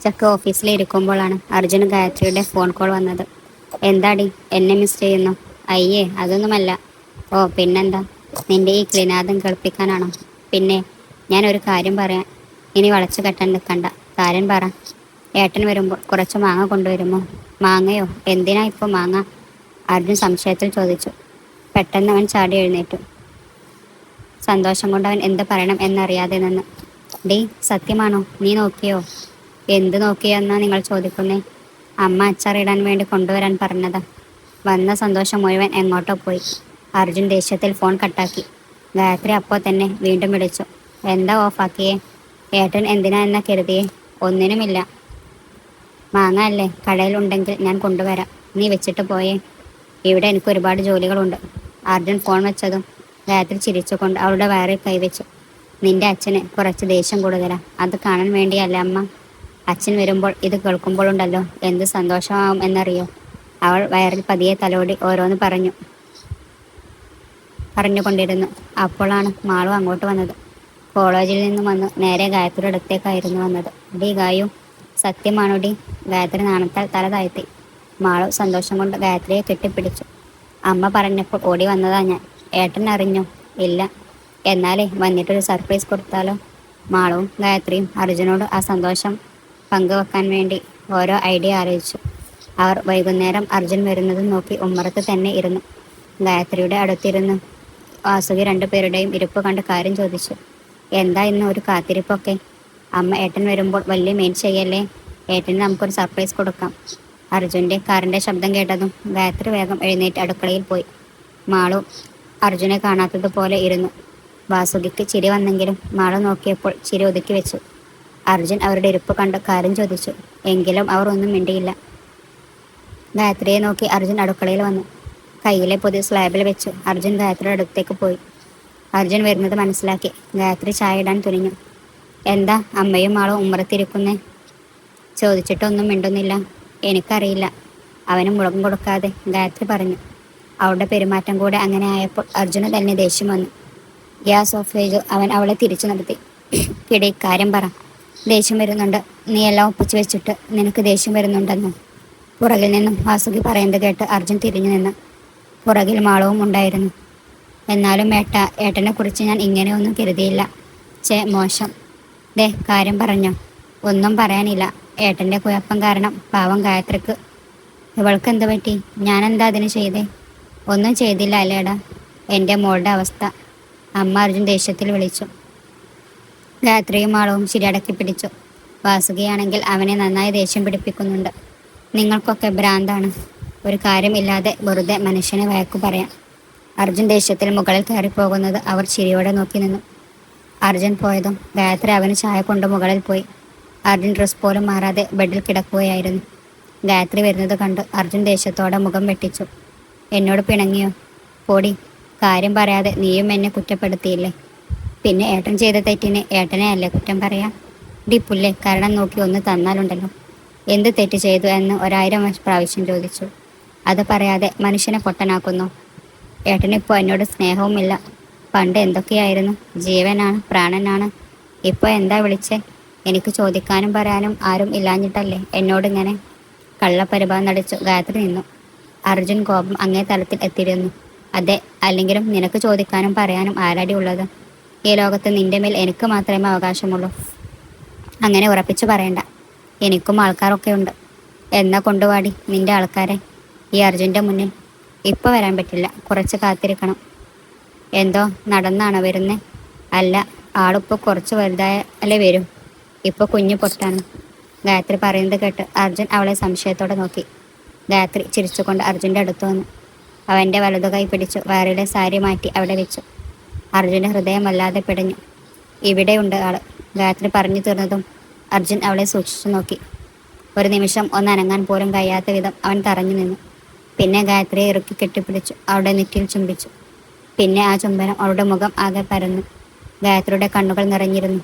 ചക്ക ഓഫീസിലിരിക്കുമ്പോഴാണ് അർജുന് ഗായത്രിയുടെ phone call വന്നത്. എന്താടി, എന്നെ മിസ് ചെയ്യുന്നു? അയ്യേ, അതൊന്നുമല്ല. ഓ പിന്നെന്താ, നിന്റെ ഈ ക്ലിനാദം കേൾപ്പിക്കാനാണോ? പിന്നെ ഞാൻ ഒരു കാര്യം പറയാം. ഇനി വളച്ചു കെട്ടാൻ നിൽക്കണ്ട, കാര്യം പറ. ഏട്ടൻ വരുമ്പോൾ കുറച്ച് മാങ്ങ കൊണ്ടുവരുമോ? മാങ്ങയോ? എന്തിനാ ഇപ്പോൾ മാങ്ങ? അർജുൻ സംശയത്തിൽ ചോദിച്ചു. പെട്ടെന്ന് അവൻ ചാടി എഴുന്നേറ്റു. സന്തോഷം കൊണ്ട് അവൻ എന്ത് പറയണം എന്നറിയാതെ നിന്ന്. ഡീ, സത്യമാണോ? നീ നോക്കിയോ? എന്ത് നോക്കിയെന്നാ നിങ്ങൾ ചോദിക്കുന്നേ? അമ്മ അച്ചാറിടാൻ വേണ്ടി കൊണ്ടുവരാൻ പറഞ്ഞതാ. വന്ന സന്തോഷം മുഴുവൻ എങ്ങോട്ടോ പോയി. അർജുൻ ദേഷ്യത്തിൽ ഫോൺ കട്ടാക്കി. ഗായത്രി അപ്പോൾ തന്നെ വീണ്ടും വിളിച്ചു. എന്താ ഓഫാക്കിയേ? ഏട്ടൻ എന്തിനാ എന്നാ കരുതിയേ? ഒന്നിനുമില്ല. മാങ്ങ അല്ലേ, കടയിലുണ്ടെങ്കിൽ ഞാൻ കൊണ്ടുവരാം. നീ വെച്ചിട്ട് പോയേ. ഇവിടെ എനിക്ക് ഒരുപാട് ജോലികളുണ്ട്. അർജുൻ ഫോൺ വെച്ചതും ഗായത്രി ചിരിച്ചുകൊണ്ട് അവളുടെ വയറിൽ കൈവച്ചു. നിന്റെ അച്ഛന് കുറച്ച് ദേഷ്യം കൂടുതലാ. അത് കാണാൻ വേണ്ടിയല്ല അമ്മ. അച്ഛൻ വരുമ്പോൾ ഇത് കേൾക്കുമ്പോഴുണ്ടല്ലോ എന്ത് സന്തോഷമാവും എന്നറിയോ? അവൾ വയറിൽ പതിയെ തലോടി ഓരോന്ന് പറഞ്ഞുകൊണ്ടിരുന്നു. അപ്പോഴാണ് മാളു അങ്ങോട്ട് വന്നത്. കോളേജിൽ നിന്നും വന്ന് നേരെ ഗായത്രിയുടെ അടുത്തേക്കായിരുന്നു വന്നത്. ഡി ഗായു, സത്യമാണോ ഡി? ഗായത്രി നാണത്താൽ തല താഴ്ത്തി. മാളു സന്തോഷം കൊണ്ട് ഗായത്രിയെ കെട്ടിപ്പിടിച്ചു. അമ്മ പറഞ്ഞപ്പോൾ ഓടി വന്നതാ ഞാൻ. ഏട്ടൻ അറിഞ്ഞോ? ഇല്ല. എന്നാലേ വന്നിട്ടൊരു സർപ്രൈസ് കൊടുത്താലോ? മാളുവും ഗായത്രിയും അർജുനോട് ആ സന്തോഷം പങ്കുവെക്കാൻ വേണ്ടി ഓരോ ഐഡിയ ആലോചിച്ചു. അവർ വൈകുന്നേരം അർജുൻ വരുന്നത് നോക്കി ഉമ്മറത്ത് തന്നെ ഇരുന്നു. ഗായത്രിയുടെ അടുത്തിരുന്ന് വാസുകി രണ്ടുപേരുടെയും ഇരിപ്പ് കണ്ട് കാര്യം ചോദിച്ചു. എന്താ ഇന്ന് ഒരു കാത്തിരിപ്പൊക്കെ? അമ്മ ഏട്ടൻ വരുമ്പോൾ വലിയ മെയിൻ ചെയ്യല്ലേ. ഏട്ടന് നമുക്കൊരു സർപ്രൈസ് കൊടുക്കാം. അർജുൻ്റെ കാറിൻ്റെ ശബ്ദം കേട്ടതും ഗായത്രി വേഗം എഴുന്നേറ്റ് അടുക്കളയിൽ പോയി. മാളു അർജുനെ കാണാത്തതുപോലെ ഇരുന്നു. വാസുകിക്ക് ചിരി വന്നെങ്കിലും മാളു നോക്കിയപ്പോൾ ചിരി ഒതുക്കി വെച്ചു. അർജുൻ അവരുടെ ഇരിപ്പ് കണ്ട് കാര്യം ചോദിച്ചു. എങ്കിലും അവർ ഒന്നും മിണ്ടിയില്ല. ഗായത്രിയെ നോക്കി അർജുൻ അടുക്കളയിൽ വന്നു. കയ്യിലെ പൊതി സ്ലാബിൽ വെച്ചു അർജുൻ ഗായത്രിയുടെ അടുത്തേക്ക് പോയി. അർജുൻ വരുന്നത് മനസ്സിലാക്കി ഗായത്രി ചായ ഇടാൻ തുനിഞ്ഞു. എന്താ അമ്മയും മാളും ഉമ്മറത്തിരിക്കുന്നേ? ചോദിച്ചിട്ടൊന്നും മിണ്ടുന്നില്ല. എനിക്കറിയില്ല. അവന് മുളകും കൊടുക്കാതെ ഗായത്രി പറഞ്ഞു. അവളുടെ പെരുമാറ്റം കൂടെ അങ്ങനെ ആയപ്പോൾ അർജുന് തന്നെ ദേഷ്യം വന്നു. ഗ്യാസ് ഓഫ് ചെയ്തു അവൻ അവളെ തിരിച്ചു നിർത്തി. കിടി, കാര്യം പറ. ദേഷ്യം വരുന്നുണ്ട്. നീ എല്ലാം ഒപ്പിച്ചു വെച്ചിട്ട് നിനക്ക് ദേഷ്യം വരുന്നുണ്ടെന്നോ? പുറകിൽ നിന്നും വാസുകി പറയുന്നത് കേട്ട് അർജുൻ തിരിഞ്ഞു നിന്ന്. പുറകിൽ മാളവും ഉണ്ടായിരുന്നു. എന്നാലും ഏട്ടനെ കുറിച്ച് ഞാൻ ഇങ്ങനെയൊന്നും കരുതിയില്ല. മോശം. ദേ, കാര്യം പറഞ്ഞോ? ഒന്നും പറയാനില്ല. ഏട്ടൻ്റെ കുഴപ്പം കാരണം പാവം ഗായത്രിക്ക്. ഇവൾക്ക് എന്ത് പറ്റി? ഞാനെന്താ അതിന് ചെയ്തേ? ഒന്നും ചെയ്തില്ല അല്ലേടാ. എൻ്റെ മോളുടെ അവസ്ഥ. അമ്മ അർജുൻ ദേഷ്യത്തിൽ വിളിച്ചു. ഗായത്രിയും ആളവും ശരിയടക്കി പിടിച്ചു. വാസുകിയാണെങ്കിൽ അവനെ നന്നായി ദേഷ്യം പിടിപ്പിക്കുന്നുണ്ട്. നിങ്ങൾക്കൊക്കെ ഭ്രാന്താണ്. ഒരു കാര്യമില്ലാതെ വെറുതെ മനുഷ്യനെ വഴക്കു പറയാം. അർജുൻ ദേഷ്യത്തിൽ മുകളിൽ കയറിപ്പോകുന്നത് അവർ ചിരിയോടെ നോക്കി നിന്നു. അർജുൻ പോയതും ഗായത്രി അവന് ചായ കൊണ്ട് മുകളിൽ പോയി. അർജുൻ ഡ്രസ് പോലും മാറാതെ ബെഡിൽ കിടക്കുകയായിരുന്നു. ഗായത്രി വരുന്നത് കണ്ട് അർജുൻ ദേഷ്യത്തോടെ മുഖം വെട്ടിച്ചു. എന്നോട് പിണങ്ങിയോ? പോടി. കാര്യം പറയാതെ നീയും എന്നെ കുറ്റപ്പെടുത്തിയില്ലേ? പിന്നെ ഏട്ടൻ ചെയ്ത തെറ്റിന് ഏട്ടനെ അല്ലേ കുറ്റം പറയാ? ഡി പുല്ലേ, കാരണം നോക്കി ഒന്ന് തന്നാലുണ്ടല്ലോ. എന്ത് തെറ്റ് ചെയ്തു എന്ന് 1000 പ്രാവശ്യം ചോദിച്ചു. അത് പറയാതെ മനുഷ്യനെ പൊട്ടനാക്കുന്നു. ഏട്ടനിപ്പോൾ എന്നോട് സ്നേഹവുമില്ല. പണ്ട് എന്തൊക്കെയായിരുന്നു? ജീവനാണ്, പ്രാണനാണ്. ഇപ്പോൾ എന്താ വിളിച്ചേ? എനിക്ക് ചോദിക്കാനും പറയാനും ആരും ഇല്ലാഞ്ഞിട്ടല്ലേ എന്നോടിങ്ങനെ? കള്ളപ്പരിഭവം നടിച്ചു ഗായത്രി നിന്നു. അർജുൻ കോപം അങ്ങേ തലത്തിൽ എത്തിയിരുന്നു. അതെ, അല്ലെങ്കിലും നിനക്ക് ചോദിക്കാനും പറയാനും ആരാടി ഉള്ളത്? ഈ ലോകത്ത് നിന്റെ മേൽ എനിക്ക് മാത്രമേ അവകാശമുള്ളൂ. അങ്ങനെ ഉറപ്പിച്ചു പറയണ്ട. എനിക്കും ആൾക്കാരൊക്കെ ഉണ്ട്. എന്നാ കൊണ്ടുവാടി നിന്റെ ആൾക്കാരെ ഈ അർജുൻ്റെ മുന്നിൽ. ഇപ്പോൾ വരാൻ പറ്റില്ല, കുറച്ച് കാത്തിരിക്കണം. എന്തോ നടന്നാണോ വരുന്നേ? അല്ല, ആളിപ്പോൾ കുറച്ച് വലുതായ അല്ലേ വരും. ഇപ്പോൾ കുഞ്ഞു പൊട്ടാണ്. ഗായത്രി പറയുന്നത് കേട്ട് അർജുൻ അവളെ സംശയത്തോടെ നോക്കി. ഗായത്രി ചിരിച്ചുകൊണ്ട് അർജുൻ്റെ അടുത്ത് വന്നു. അവൻ്റെ വലതുകൈ പിടിച്ചു വയറിലെ സാരി മാറ്റി അവിടെ വെച്ചു. അർജുൻ്റെ ഹൃദയം വല്ലാതെ പിടഞ്ഞു. ഇവിടെയുണ്ട് ആള്. ഗായത്രി പറഞ്ഞു തീർന്നതും അർജുൻ അവളെ സൂക്ഷിച്ചു നോക്കി. ഒരു നിമിഷം ഒന്ന് അനങ്ങാൻ പോലും കഴിയാത്ത വിധം അവൻ തറഞ്ഞു നിന്നു. പിന്നെ ഗായത്രിയെ ഇറുക്കി കെട്ടിപ്പിടിച്ചു അവളുടെ നെറ്റിയിൽ ചുംബിച്ചു. പിന്നെ ആ ചുംബനം അവളുടെ മുഖം ആകെ പരന്നു. ഗായത്രിയുടെ കണ്ണുകൾ നിറഞ്ഞിരുന്നു.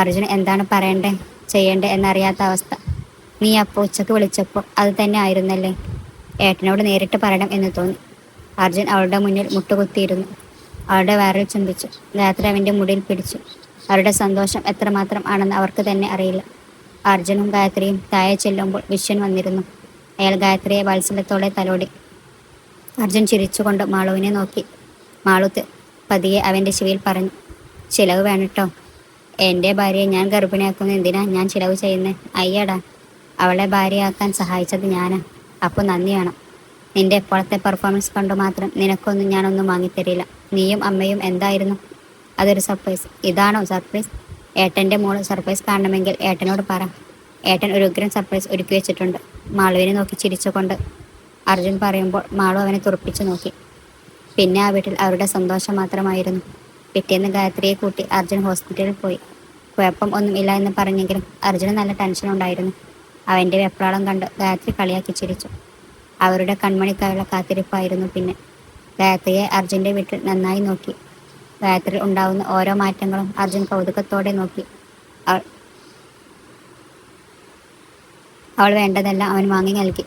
അർജുൻ എന്താണ് പറയണ്ടേ ചെയ്യണ്ടേ എന്നറിയാത്ത അവസ്ഥ. നീ അപ്പോൾ ഉച്ചക്ക് വിളിച്ചപ്പോൾ അത് തന്നെ ആയിരുന്നല്ലേ? ഏട്ടനോട് നേരിട്ട് പറയണം എന്ന് തോന്നി. അർജുൻ അവളുടെ മുന്നിൽ മുട്ടുകുത്തിയിരുന്നു. അവളുടെ വയറിൽ ചുംബിച്ചു. ഗായത്രി അവൻ്റെ മുടിയിൽ പിടിച്ചു. അവരുടെ സന്തോഷം എത്രമാത്രം ആണെന്ന് അവർക്ക് തന്നെ അറിയില്ല. അർജുനും ഗായത്രിയും താഴെ ചെല്ലുമ്പോൾ വിശ്വൻ വന്നിരുന്നു. അയാൾ ഗായത്രിയെ വാത്സല്യത്തോടെ തലോടി. അർജുൻ ചിരിച്ചുകൊണ്ട് മാളുവിനെ നോക്കി. മാളു പതിയെ അവൻ്റെ ചെവിയിൽ പറഞ്ഞു, ചിലവ് വേണട്ടോ. എൻ്റെ ഭാര്യയെ ഞാൻ ഗർഭിണിയാക്കുന്ന എന്തിനാ ഞാൻ ചിലവ് ചെയ്യുന്നത്? അയ്യടാ, അവളെ ഭാര്യയാക്കാൻ സഹായിച്ചത് ഞാനാ. അപ്പോൾ നന്ദി വേണം. നിന്റെ എപ്പോഴത്തെ പെർഫോമൻസ് കണ്ടു മാത്രം നിനക്കൊന്നും ഞാനൊന്നും വാങ്ങിത്തരില്ല. നീയും അമ്മയും എന്തായിരുന്നു? അതൊരു സർപ്രൈസ്. ഇതാണോ സർപ്രൈസ്? ഏട്ടൻ്റെ മോള് സർപ്രൈസ് കാണണമെങ്കിൽ ഏട്ടനോട് പറ. ഏട്ടൻ ഒരു ഉഗ്രൻ സർപ്രൈസ് ഒരുക്കി വെച്ചിട്ടുണ്ട്. മാളുവിനെ നോക്കി ചിരിച്ചുകൊണ്ട് അർജുൻ പറയുമ്പോൾ മാളു അവനെ തുറപ്പിച്ചു നോക്കി. പിന്നെ ആ വീട്ടിൽ അവരുടെ സന്തോഷം മാത്രമായിരുന്നു. പിറ്റേന്ന് ഗായത്രിയെ കൂട്ടി അർജുൻ ഹോസ്പിറ്റലിൽ പോയി. കുഴപ്പം ഒന്നും ഇല്ല എന്ന് പറഞ്ഞെങ്കിലും അർജുന് നല്ല ടെൻഷൻ ഉണ്ടായിരുന്നു. അവൻ്റെ വെപ്രാളം കണ്ട് ഗായത്രി കളിയാക്കി ചിരിച്ചു. അവരുടെ കൺമണിക്കായുള്ള കാത്തിരിപ്പായിരുന്നു പിന്നെ. ഗായത്രിയെ അർജുൻ്റെ വീട്ടിൽ നന്നായി നോക്കി. ഗായത്രിയിൽ ഉണ്ടാവുന്ന ഓരോ മാറ്റങ്ങളും അർജുൻ കൗതുകത്തോടെ നോക്കി. അവൾ വേണ്ടതെല്ലാം അവൻ വാങ്ങി നൽകി.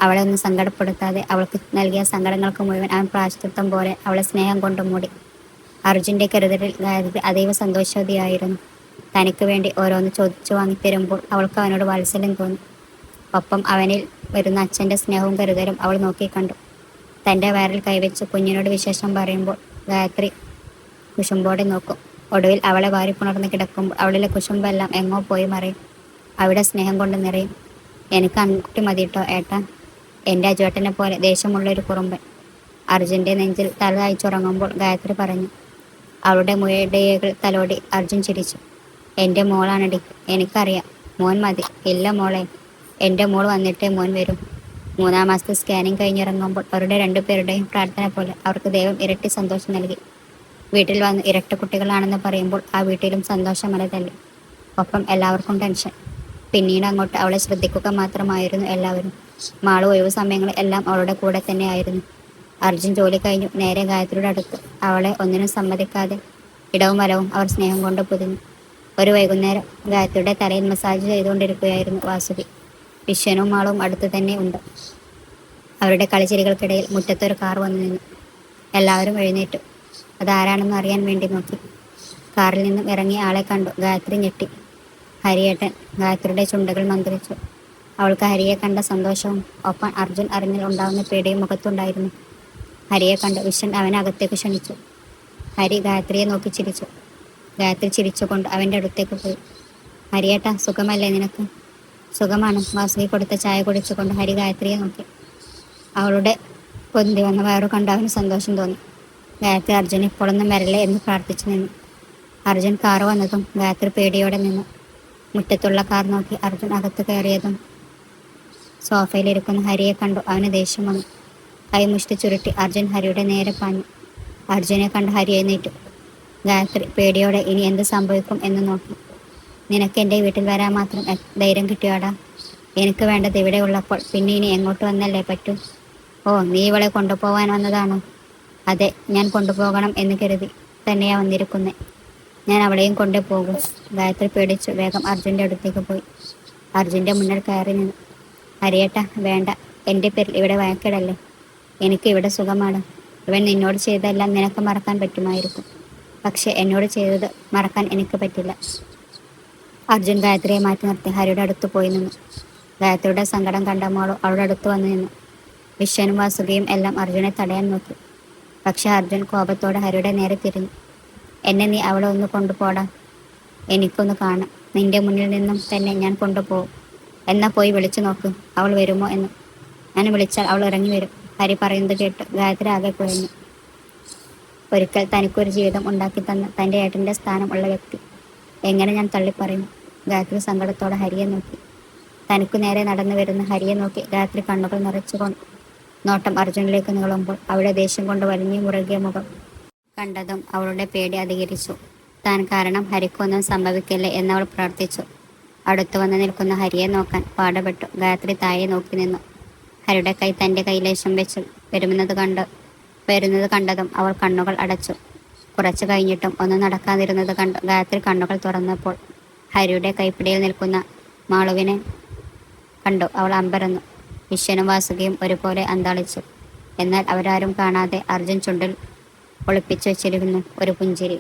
അവളെ ഒന്നും സങ്കടപ്പെടുത്താതെ അവൾക്ക് നൽകിയ സങ്കടങ്ങൾക്ക് മുഴുവൻ അവൻ പ്രായശ്ചിത്തം പോലെ അവളെ സ്നേഹം കൊണ്ട് മൂടി. അർജുൻ്റെ കരുതലിൽ ഗായത്രി അതീവ സന്തോഷവതിയായിരുന്നു. തനിക്ക് വേണ്ടി ഓരോന്ന് ചോദിച്ചു വാങ്ങിത്തരുമ്പോൾ അവൾക്ക് അവനോട് വാത്സല്യം തോന്നി. ഒപ്പം അവനിൽ വരുന്ന അച്ഛൻ്റെ സ്നേഹവും കരുതലും അവൾ നോക്കിക്കണ്ടു. തൻ്റെ വയറിൽ കൈവച്ച് കുഞ്ഞിനോട് വിശേഷം പറയുമ്പോൾ ഗായത്രി കുശുമ്പോടെ നോക്കും. ഒടുവിൽ അവളെ വാരിപ്പുണർന്ന് കിടക്കുമ്പോൾ അവളിലെ കുശുമ്പെല്ലാം എങ്ങോ പോയി മറയും. അവിടെ സ്നേഹം കൊണ്ട് നിറയും. എനിക്ക് ആൺകുട്ടി മതിട്ടോ ഏട്ടാ. എൻ്റെ അജുവേട്ടനെ പോലെ ദേഷ്യമുള്ളൊരു കുറുമ്പൻ. അർജുൻ്റെ നെഞ്ചിൽ തല അയച്ചുറങ്ങുമ്പോൾ ഗായത്രി പറഞ്ഞു. അവളുടെ മുയടകൾ തലോടി അർജുൻ ചിരിച്ചു. എൻ്റെ മോളാണടി, എനിക്കറിയാം. മോൻ മതി. ഇല്ല മോളെ, എൻ്റെ മോൾ വന്നിട്ടേ മോൻ വരും. 3-ാം മാസത്തെ സ്കാനിങ് കഴിഞ്ഞിറങ്ങുമ്പോൾ അവരുടെ രണ്ടുപേരുടെയും പ്രാർത്ഥന പോലെ അവർക്ക് ദൈവം ഇരട്ടി സന്തോഷം നൽകി. വീട്ടിൽ വന്ന് ഇരട്ട കുട്ടികളാണെന്ന് പറയുമ്പോൾ ആ വീട്ടിലും സന്തോഷമല തല്ലി. ഒപ്പം എല്ലാവർക്കും ടെൻഷൻ. പിന്നീട് അങ്ങോട്ട് അവളെ ശ്രദ്ധിക്കുക മാത്രമായിരുന്നു എല്ലാവരും. മാളു ഒഴിവ് സമയങ്ങളിൽ എല്ലാം അവളുടെ കൂടെ തന്നെയായിരുന്നു. അർജുൻ ജോലി കഴിഞ്ഞു നേരെ ഗായത്രിയുടെ അടുത്ത്. അവളെ ഒന്നിനും സമ്മതിക്കാതെ ഇടവും വലവും അവർ സ്നേഹം കൊണ്ട് പൊതിഞ്ഞു. ഒരു വൈകുന്നേരം ഗായത്രിയുടെ തലയിൽ മസാജ് ചെയ്തുകൊണ്ടിരിക്കുകയായിരുന്നു വാസുകി. വിശ്വനും മാളും അടുത്ത് തന്നെ ഉണ്ട്. അവരുടെ കളിച്ചിരികൾക്കിടയിൽ മുറ്റത്തൊരു കാർ വന്നു നിന്നു. എല്ലാവരും എഴുന്നേറ്റു. അതാരാണെന്ന് അറിയാൻ വേണ്ടി നോക്കി. കാറിൽ നിന്നും ഇറങ്ങിയ ആളെ കണ്ടു ഗായത്രി ഞെട്ടി. ഹരിയേട്ടൻ. ഗായത്രിയുടെ ചുണ്ടുകൾ മന്ത്രിച്ചു. അവൾക്ക് ഹരിയെ കണ്ട സന്തോഷവും ഒപ്പം അർജുൻ അറിഞ്ഞിൽ ഉണ്ടാകുന്ന പേടിയും മുഖത്തുണ്ടായിരുന്നു. ഹരിയെ കണ്ട് വിശ്വൻ അവനെ അകത്തേക്ക് ക്ഷണിച്ചു. ഹരി ഗായത്രിയെ നോക്കി ചിരിച്ചു. ഗായത്രി ചിരിച്ചുകൊണ്ട് അവൻ്റെ അടുത്തേക്ക് പോയി. ഹരിയേട്ടാ, സുഖമല്ലേ നിനക്ക്? സുഖമാണ്. വാസുകി കൊടുത്ത ചായ കുടിച്ചുകൊണ്ട് ഹരി ഗായത്രിയെ നോക്കി. അവളുടെ പൊന്തി വന്ന വയറു കണ്ട് അവന് സന്തോഷം തോന്നി. ഗായത്രി അർജുൻ ഇപ്പോഴൊന്നും വരല്ലേ എന്ന് പ്രാർത്ഥിച്ചു നിന്നു. അർജുൻ കാർ വന്നതും ഗായത്രി പേടിയോടെ നിന്നു. മുറ്റത്തുള്ള കാർ നോക്കി അർജുൻ അകത്ത് കയറിയതും സോഫയിലിരിക്കുന്ന ഹരിയെ കണ്ടു അവന് ദേഷ്യം വന്നു. കൈമുഷ്ടി ചുരുട്ടി അർജുൻ ഹരിയുടെ നേരെ പാഞ്ഞു. അർജുനെ കണ്ട് ഹരി എഴുന്നേറ്റു. ഗായത്രി പേടിയോടെ ഇനി എന്ത് സംഭവിക്കും എന്ന് നോക്കി. നിനക്ക് എൻ്റെ വീട്ടിൽ വരാൻ മാത്രം ധൈര്യം കിട്ടിയോടാ? എനിക്ക് വേണ്ടത് ഇവിടെ ഉള്ളപ്പോൾ പിന്നെ ഇനി എങ്ങോട്ട് വന്നല്ലേ പറ്റൂ? ഓ, നീ ഇവളെ കൊണ്ടുപോകാൻ വന്നതാണോ? അതെ, ഞാൻ കൊണ്ടുപോകണം എന്ന് കരുതി തന്നെയാ വന്നിരിക്കുന്നേ. ഞാൻ അവളെയും കൊണ്ടേ പോകും. ഗായത്രി പേടിച്ചു വേഗം അർജുൻ്റെ അടുത്തേക്ക് പോയി. അർജുൻ്റെ മുന്നിൽ കയറി നിന്നു. ഹരിയേട്ടാ, വേണ്ട. എൻ്റെ പേരിൽ ഇവിടെ വഴക്കിടല്ലേ. എനിക്ക് ഇവിടെ സുഖമാണ്. ഇവൻ നിന്നോട് ചെയ്തതെല്ലാം നിനക്ക് മറക്കാൻ പറ്റുമായിരിക്കും. പക്ഷെ എന്നോട് ചെയ്തത് മറക്കാൻ എനിക്ക് പറ്റില്ല. അർജുൻ ഗായത്രിയെ മാറ്റി നിർത്തി ഹരിയുടെ അടുത്ത് പോയി നിന്നു. ഗായത്രിയുടെ സങ്കടം കണ്ട മോളോ അവളുടെ അടുത്ത് വന്നു നിന്നു. വിശ്വനും വാസുകയും എല്ലാം അർജുനെ തടയാൻ നോക്കി. പക്ഷെ അർജുൻ കോപത്തോടെ ഹരിയുടെ നേരെ തിരിഞ്ഞു. എന്നെ നീ അവളെ ഒന്ന് കൊണ്ടുപോടാ. എനിക്കൊന്ന് കാണാം. നിന്റെ മുന്നിൽ നിന്നും തന്നെ ഞാൻ കൊണ്ടുപോകും. എന്നാ പോയി വിളിച്ചു നോക്ക് അവൾ വരുമോ എന്ന്. ഞാൻ വിളിച്ചാൽ അവൾ ഇറങ്ങി വരും. ഹരി പറയുന്നത് കേട്ട് ഗായത്രി ആകെ കുഴഞ്ഞു. ഒരിക്കൽ തനിക്കൊരു ജീവിതം ഉണ്ടാക്കി തന്ന തൻ്റെ ഏട്ടൻ്റെ സ്ഥാനം ഉള്ള വ്യക്തി എങ്ങനെ ഞാൻ തള്ളിപ്പറയും? ഗായത്രി സങ്കടത്തോടെ ഹരിയെ നോക്കി. തനിക്കു നേരെ നടന്നു വരുന്ന ഹരിയെ നോക്കി ഗായത്രി കണ്ണുകൾ നിറച്ചുകൊണ്ട് നോട്ടം അർജുനിലേക്ക് നീളുമ്പോൾ അവിടെ ദേഷ്യം കൊണ്ട് വലിഞ്ഞു മുറുകിയ മുഖം കണ്ടതും അവളുടെ പേടി അധികരിച്ചു. താൻ കാരണം ഹരിക്കൊന്നും സംഭവിക്കില്ലേ എന്നവൾ പ്രാർത്ഥിച്ചു. അടുത്തു വന്ന് നിൽക്കുന്ന ഹരിയെ നോക്കാൻ പാടുപെട്ടു. ഗായത്രി താഴെ നോക്കി നിന്നു. ഹരിയുടെ കൈ തൻ്റെ കൈലേശം വെച്ച് വരുന്നത് കണ്ടതും അവൾ കണ്ണുകൾ അടച്ചു. കുറച്ചു കഴിഞ്ഞിട്ടും ഒന്നും നടക്കാതിരുന്നത് കണ്ട് ഗായത്രി കണ്ണുകൾ തുറന്നപ്പോൾ ഹരിയുടെ കൈപ്പിടിയിൽ നിൽക്കുന്ന മാളുവിനെ കണ്ടു. അവൾ അമ്പരന്നു. വിശ്വനും വാസുകയും ഒരുപോലെ അന്താളിച്ചു. എന്നാൽ അവരാരും കാണാതെ അർജുൻ ചുണ്ടിൽ ഒളിപ്പിച്ചു വെച്ചിരുന്നു ഒരു പുഞ്ചിരി.